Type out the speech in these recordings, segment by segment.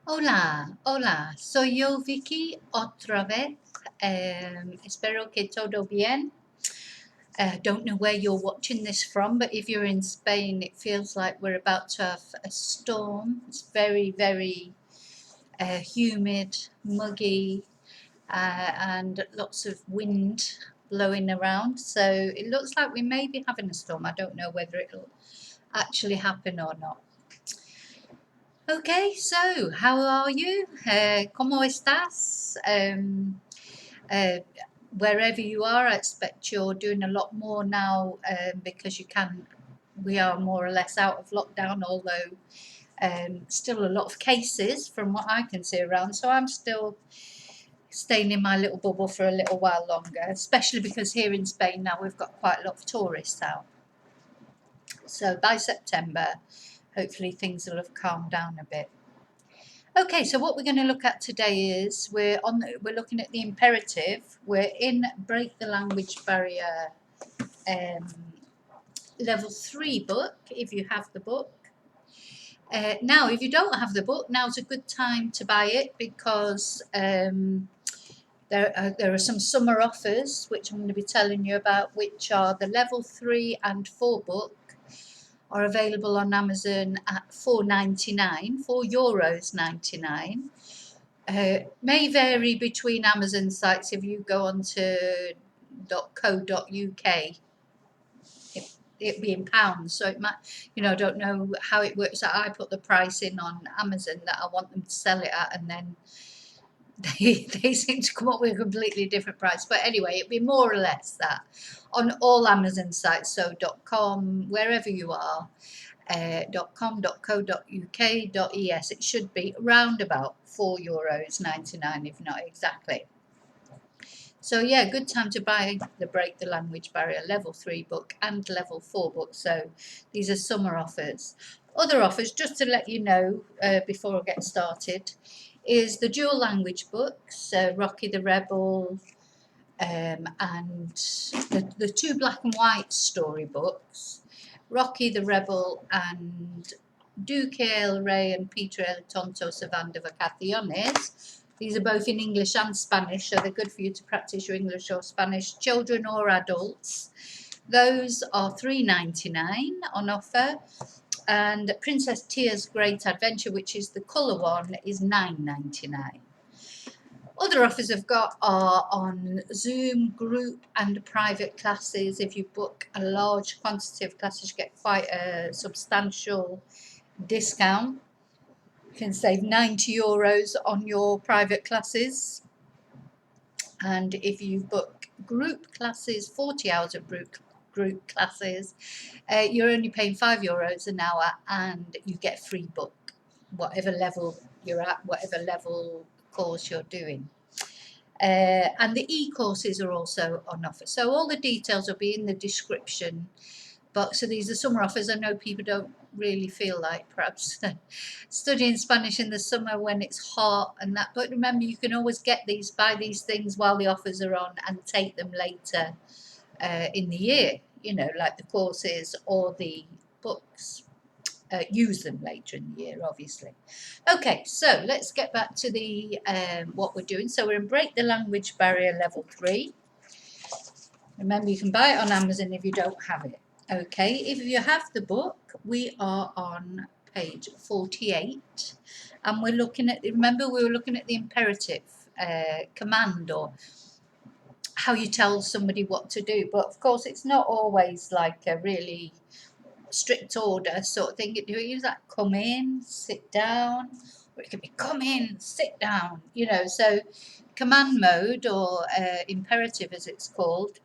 Hola, hola, soy yo Vicky otra vez. Espero que todo bien. Don't know where you're watching this from, but if you're in Spain, it feels like we're about to have a storm. It's very, very humid, muggy, and lots of wind blowing around. So it looks like we may be having a storm. I don't know whether it'll actually happen or not. Okay, so how are you? ¿Cómo estás? Wherever you are, I expect you're doing a lot more now because we are more or less out of lockdown, although still a lot of cases from what I can see around. So I'm still staying in my little bubble for a little while longer, especially because here in Spain now we've got quite a lot of tourists out. So by September, hopefully things will have calmed down a bit. Okay, so what we're going to look at today is we're looking at the imperative. We're in Break the Language Barrier level 3 book, if you have the book. Now, if you don't have the book, now's a good time to buy it because there are some summer offers, which I'm going to be telling you about, which are the level 3 and 4 book are available on Amazon at €4.99, €4.99. May vary between Amazon sites. If you go onto .co.uk, it'd be in pounds, so it might, I don't know how it works out. I put the price in on Amazon that I want them to sell it at, and then they seem to come up with a completely different price. But anyway, it'd be more or less that on all Amazon sites, so .com, wherever you are, .com, .co.uk, .es, it should be around about €4.99, if not exactly. So yeah, good time to buy the Break the Language Barrier level 3 book and level 4 book. So these are summer offers. Other offers, just to let you know before I get started, is the dual language books, Rocky the Rebel, and the 2 black and white storybooks, Rocky the Rebel and Duque el Rey and Peter el Tonto se van de vacaciones. These are both in English and Spanish, so they're good for you to practice your English or Spanish, children or adults. Those are $3.99 on offer. And Princess Tia's Great Adventure, which is the colour one, is $9.99. Other offers I've got are on Zoom group and private classes. If you book a large quantity of classes, you get quite a substantial discount. You can save €90 on your private classes. And if you book group classes, 40 hours of group classes, you're only paying €5 an hour, and you get free book, whatever level you're at, whatever level course you're doing. And the e-courses are also on offer. So all the details will be in the description. But so these are summer offers. I know people don't really feel like perhaps studying Spanish in the summer when it's hot and that. But remember, you can always buy these things while the offers are on and take them later in the year, like the courses or the books. Use them later in the year, obviously. Okay, so let's get back to the what we're doing. So we're in Break the Language Barrier level 3. Remember, you can buy it on Amazon if you don't have it. Okay, if you have the book, we are on page 48, and we're looking at, remember we were looking at the imperative command, or how you tell somebody what to do. But of course, it's not always like a really strict order sort of thing. You use that come in, sit down, or it could be come in, sit down, so command mode, or imperative as it's called,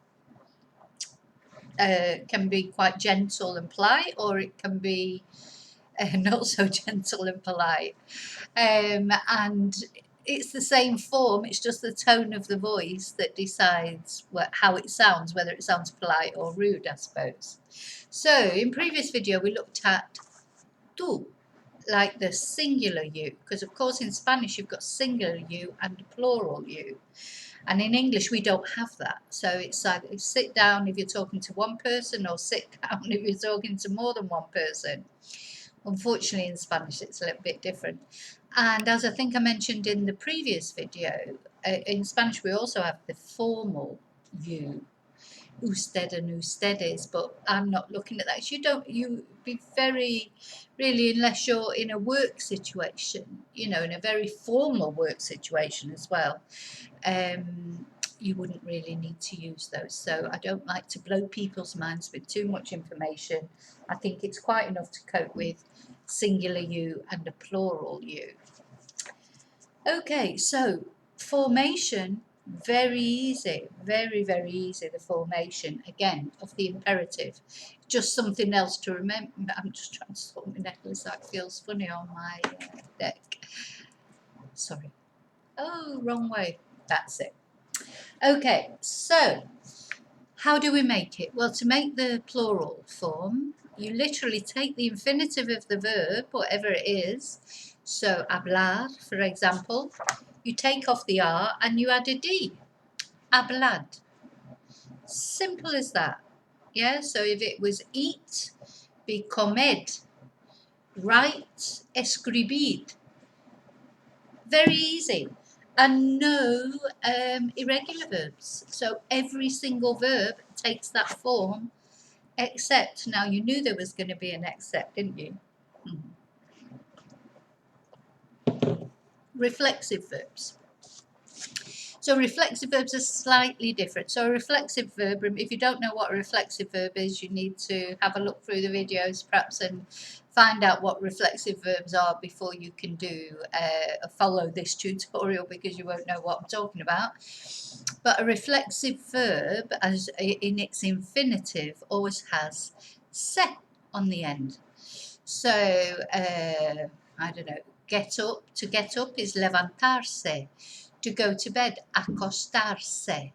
can be quite gentle and polite, or it can be not so gentle and polite, and it's the same form, it's just the tone of the voice that decides how it sounds, whether it sounds polite or rude, I suppose. So in previous video we looked at tú, like the singular you, because of course in Spanish you've got singular you and plural you, and in English we don't have that. So it's either sit down if you're talking to one person, or sit down if you're talking to more than one person. Unfortunately, in Spanish, it's a little bit different. And as I think I mentioned in the previous video, in Spanish, we also have the formal you, usted and ustedes, but I'm not looking at that. You be very, really, unless you're in a work situation, you know, in a very formal work situation as well, you wouldn't really need to use those. So I don't like to blow people's minds with too much information. I think it's quite enough to cope with singular you and a plural you. Okay, so formation, very easy, very, very easy, the formation, again, of the imperative. Just something else to remember. I'm just trying to sort my necklace, that feels funny on my deck. Sorry. Oh, wrong way. That's it. Okay, so how do we make it? Well, to make the plural form, you literally take the infinitive of the verb, whatever it is. So, hablar, for example, you take off the R and you add a D. Hablad. Simple as that. Yeah, so if it was eat, be comed. Write, escribid. Very easy. And no irregular verbs. So every single verb takes that form, except, now you knew there was going to be an except, didn't you? Reflexive verbs. So reflexive verbs are slightly different. So a reflexive verb, if you don't know what a reflexive verb is, you need to have a look through the videos perhaps and find out what reflexive verbs are before you can follow this tutorial, because you won't know what I'm talking about. But a reflexive verb, as in its infinitive, always has se on the end. So, I don't know, get up, to get up is levantarse. To go to bed, acostarse.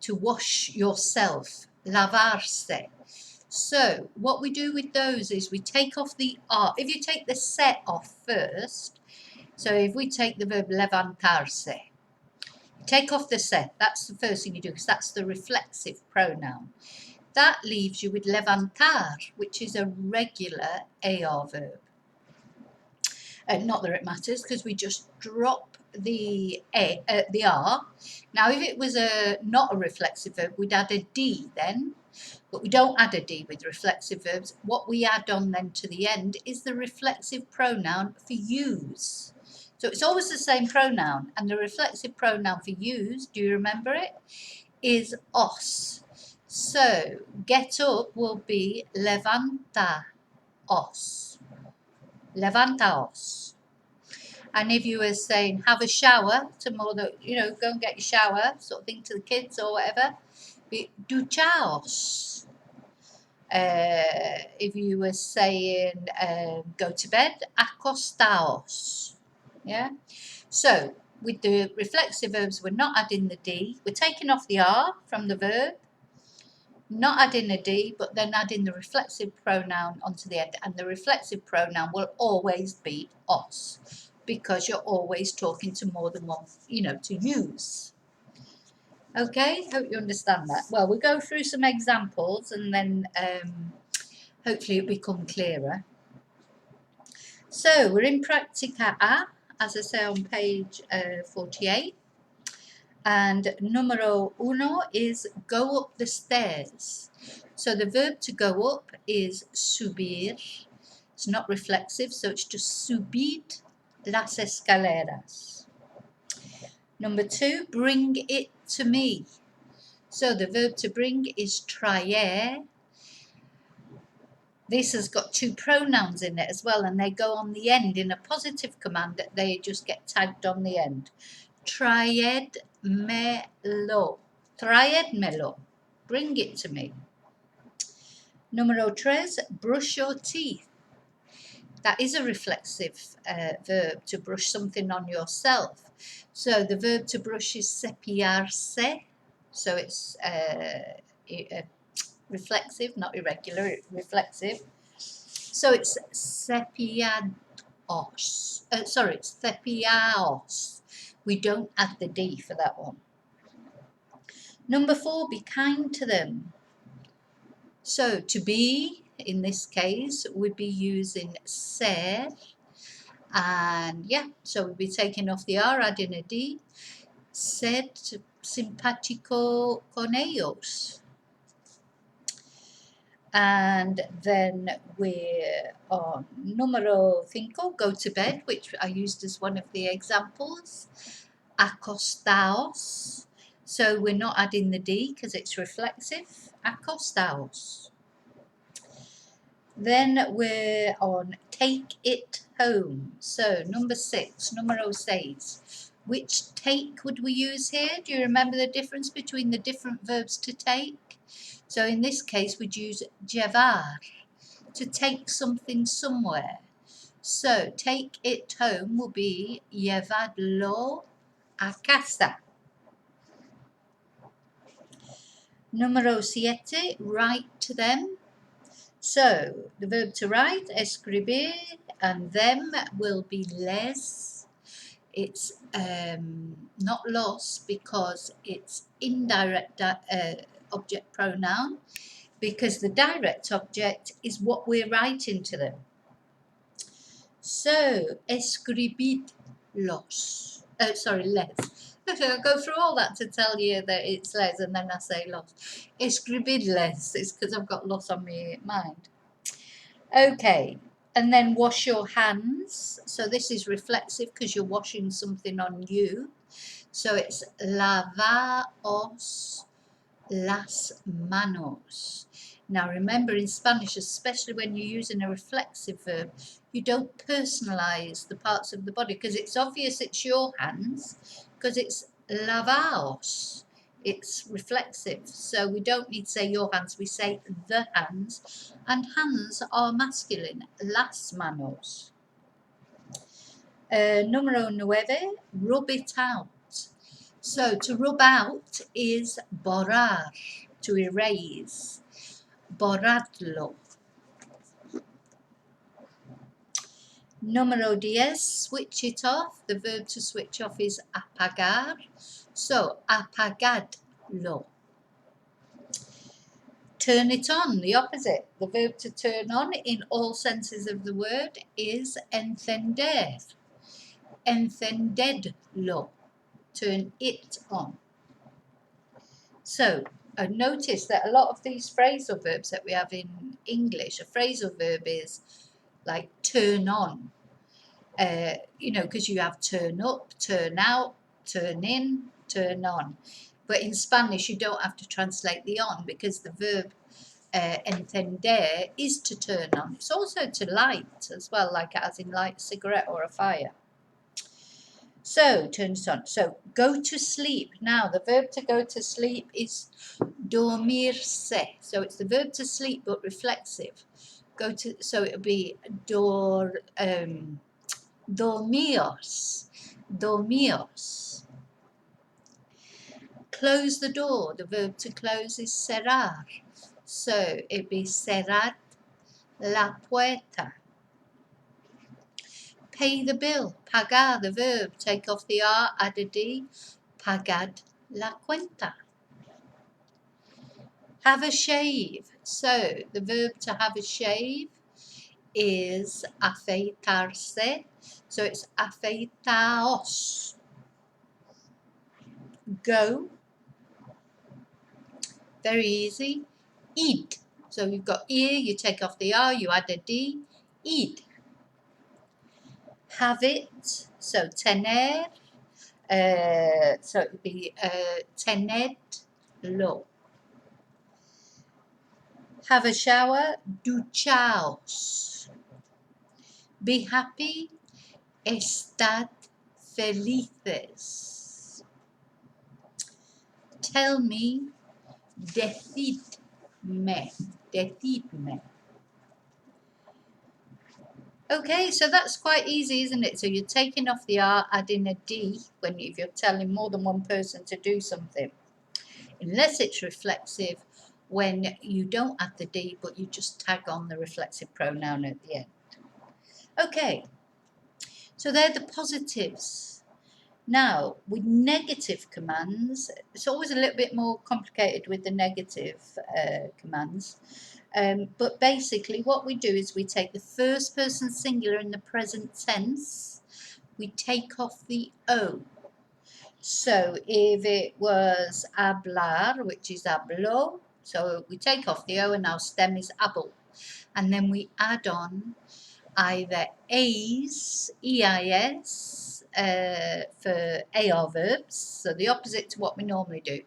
To wash yourself, lavarse. So what we do with those is we take off the R. If you take the se off first, so if we take the verb levantarse, take off the se, that's the first thing you do, because that's the reflexive pronoun. That leaves you with levantar, which is a regular AR verb. Not that it matters, because we just drop the R. Now, if it was not a reflexive verb, we'd add a D then, but we don't add a D with reflexive verbs. What we add on then to the end is the reflexive pronoun for use. So it's always the same pronoun, and the reflexive pronoun for use, do you remember it, is os. So get up will be levántaos. Levántaos. And if you were saying have a shower, to more than, you know, go and get your shower, sort of thing, to the kids or whatever, be duchaos. If you were saying go to bed, acostaos. Yeah. So with the reflexive verbs, we're not adding the D. We're taking off the R from the verb, not adding a D, but then adding the reflexive pronoun onto the end. And the reflexive pronoun will always be os, because you're always talking to more than one, you know, to use. Okay, hope you understand that. Well, we'll go through some examples and then hopefully it'll become clearer. So we're in Practica A, as I say, on page 48. And numero uno is go up the stairs. So the verb to go up is subir. It's not reflexive, so it's just subid las escaleras. Number two, bring it to me. So the verb to bring is traer. This has got two pronouns in it as well, and they go on the end. In a positive command, they just get tagged on the end. Traedmelo. Traedmelo. Bring it to me. Numero tres, brush your teeth. That is a reflexive verb, to brush something on yourself. So the verb to brush is cepillarse. So it's reflexive, not irregular, reflexive. So it's cepillaos. It's cepillaos. We don't add the D for that one. Number four, be kind to them. So to be in this case, we'd be using ser. And yeah, so we'd be taking off the R, adding a D. Ser simpático con ellos. And then we're on número 5, go to bed, which I used as one of the examples. Acostaos. So we're not adding the D because it's reflexive. Acostaos. Then we're on take it home. So number 6, numero 6. Which take would we use here? Do you remember the difference between the different verbs to take? So in this case, we'd use llevar, to take something somewhere. So take it home will be llevarlo a casa. Número 7, write to them. So the verb to write, escribir, and them will be les. It's not los because it's indirect object pronoun, because the direct object is what we're writing to them. So escribid los. Les. I'll go through all that to tell you that it's les and then I say los. Escribid les. It's because I've got los on my mind. Okay, and then wash your hands. So this is reflexive because you're washing something on you. So it's lavaos las manos. Now remember, in Spanish, especially when you're using a reflexive verb, you don't personalize the parts of the body because it's obvious it's your hands because it's lavaos. It's reflexive, so we don't need to say your hands, we say the hands, and hands are masculine, las manos. Número 9, rub it out. So to rub out is borrar, to erase, borradlo. Número 10, switch it off. The verb to switch off is apagar. So apagadlo. Turn it on, the opposite. The verb to turn on in all senses of the word is encender. Encendedlo. Turn it on. So I noticed that a lot of these phrasal verbs that we have in English, a phrasal verb is like turn on. Because you have turn up, turn out, turn in, turn on. But in Spanish, you don't have to translate the on because the verb encender is to turn on. It's also to light as well, like as in light a cigarette or a fire. So, turn it on. So, go to sleep. Now, the verb to go to sleep is dormirse. So, it's the verb to sleep, but reflexive. So it would be dormios. Dormios. Close the door. The verb to close is cerrar. So it'd be cerrar la puerta. Pay the bill. Pagar, the verb. Take off the R, add a D. Pagad la cuenta. Have a shave. So the verb to have a shave is afeitarse. So it's afeitaos. Go. Very easy. Eat. So you've got ear, you take off the R, you add a D. Eat. Have it. So tener. So it would be tenedlo. Have a shower. Duchaos. Be happy. Estad felices. Tell me. Decidme. Decidme. Okay, so that's quite easy, isn't it? So you're taking off the R, adding a D if you're telling more than one person to do something. Unless it's reflexive, when you don't add the D, but you just tag on the reflexive pronoun at the end. Okay, so they're the positives. Now, with negative commands, it's always a little bit more complicated with the negative commands. But basically what we do is we take the first person singular in the present tense, we take off the O. So if it was hablar, which is hablo, so we take off the O and our stem is able. And then we add on either eis, EIS, for AR verbs, so the opposite to what we normally do.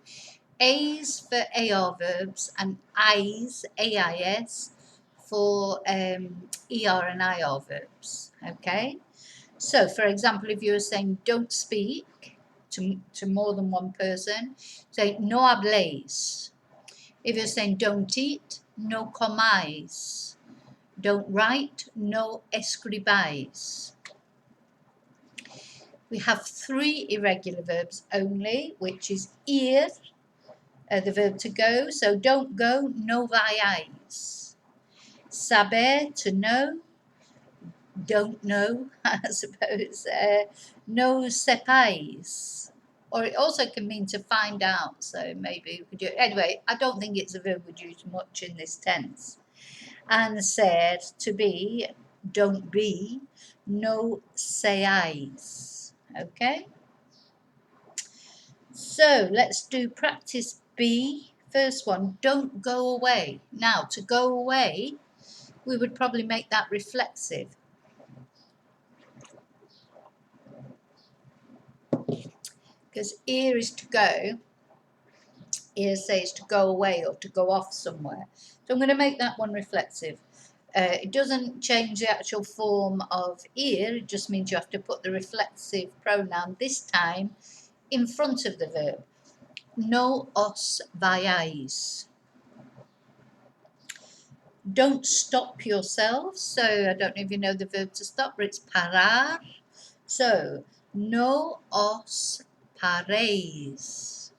A's for AR verbs and I's, AIS, for ER and IR verbs, okay? So, for example, if you're saying don't speak to more than one person, say no habléis. If you're saying don't eat, no comáis. Don't write, no escribáis. We have 3 irregular verbs only, which is ir, the verb to go. So don't go, no vayáis. Saber, to know. Don't know, I suppose. No sepáis. Or it also can mean to find out. So maybe we could do it. Anyway, I don't think it's a verb we'd use much in this tense. And said, to be, don't be, no seáis. Okay? So let's do practice B. First one, don't go away. Now, to go away, we would probably make that reflexive. Because ir is to go, ir says to go away or to go off somewhere. So I'm going to make that one reflexive. It doesn't change the actual form of ir, it just means you have to put the reflexive pronoun this time in front of the verb. No os vayáis. Don't stop yourselves. So I don't know if you know the verb to stop, but it's parar. So no os paréis.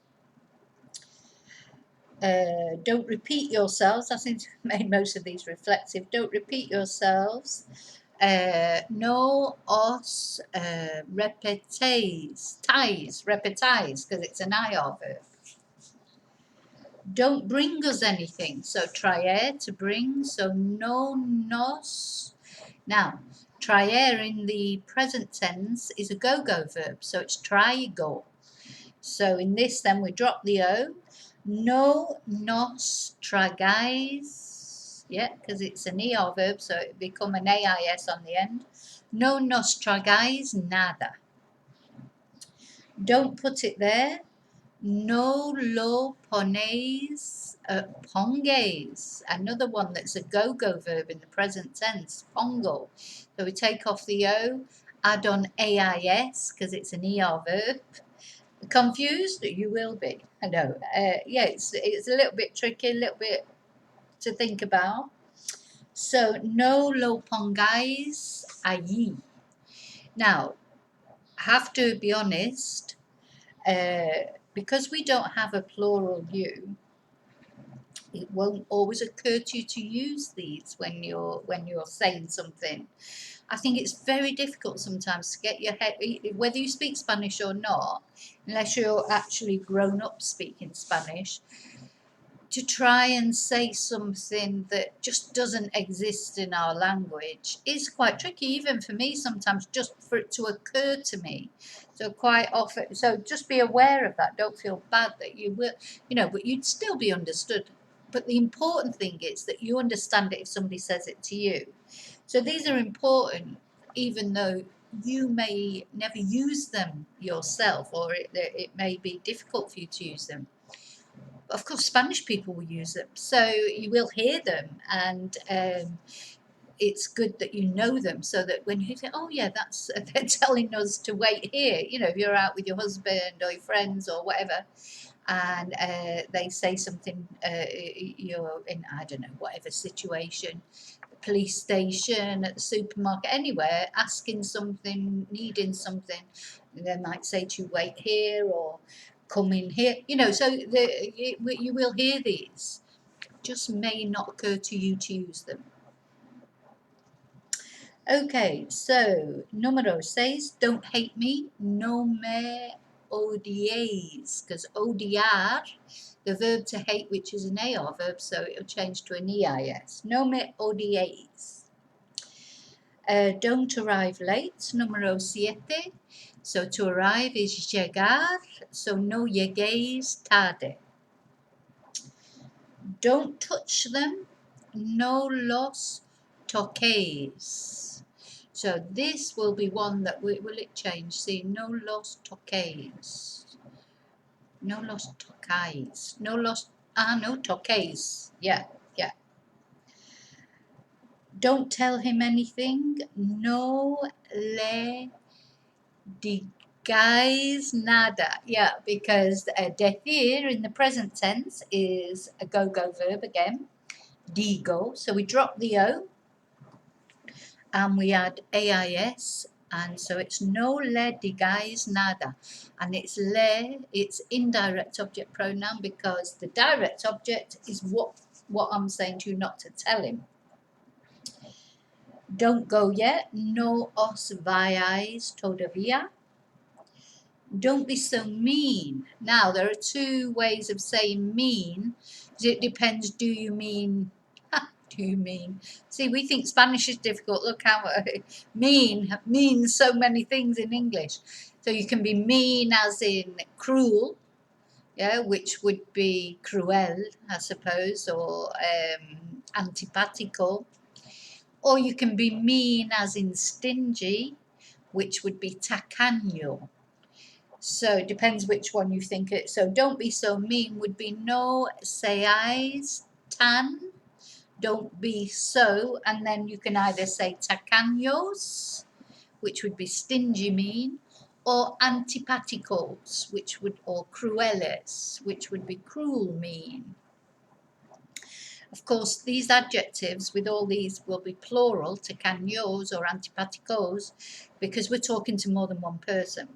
Don't repeat yourselves. I seem to have made most of these reflexive. Don't repeat yourselves. No os repetéis. Repetáis, because it's an IR verb. Don't bring us anything. So traer, to bring. So no nos. Now, traer in the present tense is a go-go verb. So it's traigo. So in this then we drop the O. No nos tragáis. Yeah, because it's an ER verb, so it become an AIS on the end. No nos tragáis nada. Don't put it there. No lo ponéis, ponguéis. Another one that's a go-go verb in the present tense, pongo. So we take off the O, add on AIS, because it's an ER verb. Confused? You will be. I know. Yeah, it's a little bit tricky, a little bit to think about. So, no lo pongáis allí. Now, I have to be honest, because we don't have a plural you, it won't always occur to you to use these when you're saying something. I think it's very difficult sometimes to get your head, whether you speak Spanish or not, unless you're actually grown up speaking Spanish, to try and say something that just doesn't exist in our language is quite tricky, even for me sometimes, just for it to occur to me. So quite often, so just be aware of that. Don't feel bad that you will, but you'd still be understood. But the important thing is that you understand it if somebody says it to you. So these are important, even though you may never use them yourself, or it may be difficult for you to use them. But of course, Spanish people will use them, so you will hear them, and it's good that you know them, so that when you think, oh yeah, they're telling us to wait here. If you're out with your husband or your friends or whatever, and they say something, you're in, I don't know, whatever situation, police station, at the supermarket, anywhere, asking something, needing something, they might say to you, wait here, or come in here, so you will hear these, just may not occur to you to use them. Okay, so número 6, don't hate me, no me odies, because ODR, the verb to hate, which is an AR verb, so it'll change to an EIS. No me odies. Don't arrive late, número 7. So to arrive is llegar, so no lleguéis tarde. Don't touch them, no los toquéis. So this will be one that will it change? See, no los toquéis. No los tocáis. No los, no toquéis. Yeah. Don't tell him anything. No le digáis nada. Yeah, because decir in the present tense is a go-go verb again. Digo. So we drop the O and we add AIS. And so it's no le digáis nada. And it's indirect object pronoun because the direct object is what I'm saying to you not to tell him. Don't go yet. No os vayáis todavía. Don't be so mean. Now, there are two ways of saying mean. It depends, do you mean? See, we think Spanish is difficult. Look how mean means so many things in English. So you can be mean as in cruel, yeah, which would be cruel, I suppose, or antipático. Or you can be mean as in stingy, which would be tacaño. So it depends which one you think it. So don't be so mean would be no seáis tan. Don't be so. And then you can either say tacaños, which would be stingy mean, or antipáticos, or crueles, which would be cruel mean. Of course, these adjectives with all these will be plural, tacaños or antipáticos, because we're talking to more than one person.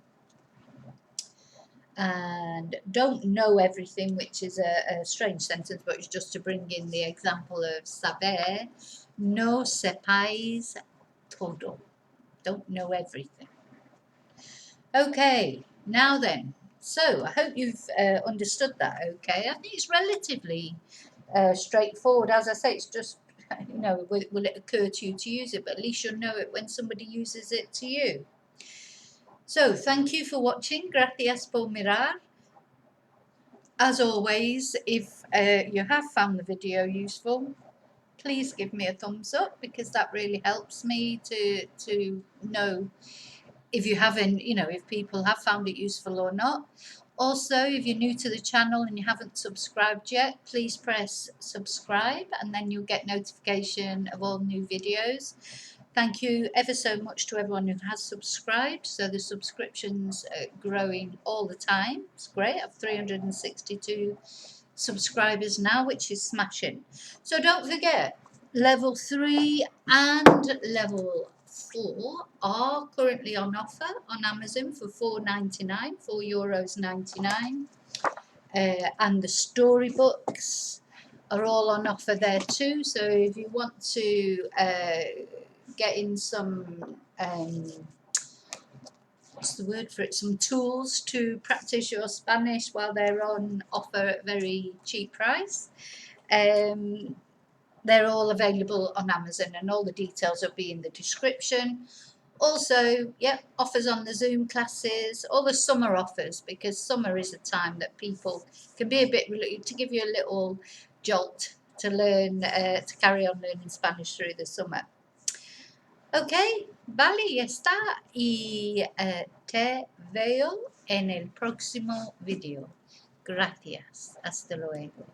And don't know everything, which is a strange sentence, but it's just to bring in the example of saber. No sepáis todo. Don't know everything. Okay, now then. So I hope you've understood that, okay? I think it's relatively straightforward. As I say, it's just, will it occur to you to use it, but at least you'll know it when somebody uses it to you. So thank you for watching. Gracias por mirar. As always, if you have found the video useful, please give me a thumbs up, because that really helps me to know if you haven't, if people have found it useful or not. Also, if you're new to the channel and you haven't subscribed yet, please press subscribe and then you'll get notification of all new videos. Thank you ever so much to everyone who has subscribed. So the subscriptions are growing all the time. It's great. I have 362 subscribers now, which is smashing. So don't forget, level 3 and level 4 are currently on offer on Amazon for €4.99, €4.99. And the storybooks are all on offer there too. So if you want to get in some what's the word for it, some tools to practice your Spanish while they're on offer at a very cheap price, they're all available on Amazon, and all the details will be in the description. Also, offers on the Zoom classes, all the summer offers, because summer is a time that people can be a bit, to give you a little jolt to learn, to carry on learning Spanish through the summer. Ok, vale, ya está. Y te veo en el próximo video. Gracias. Hasta luego.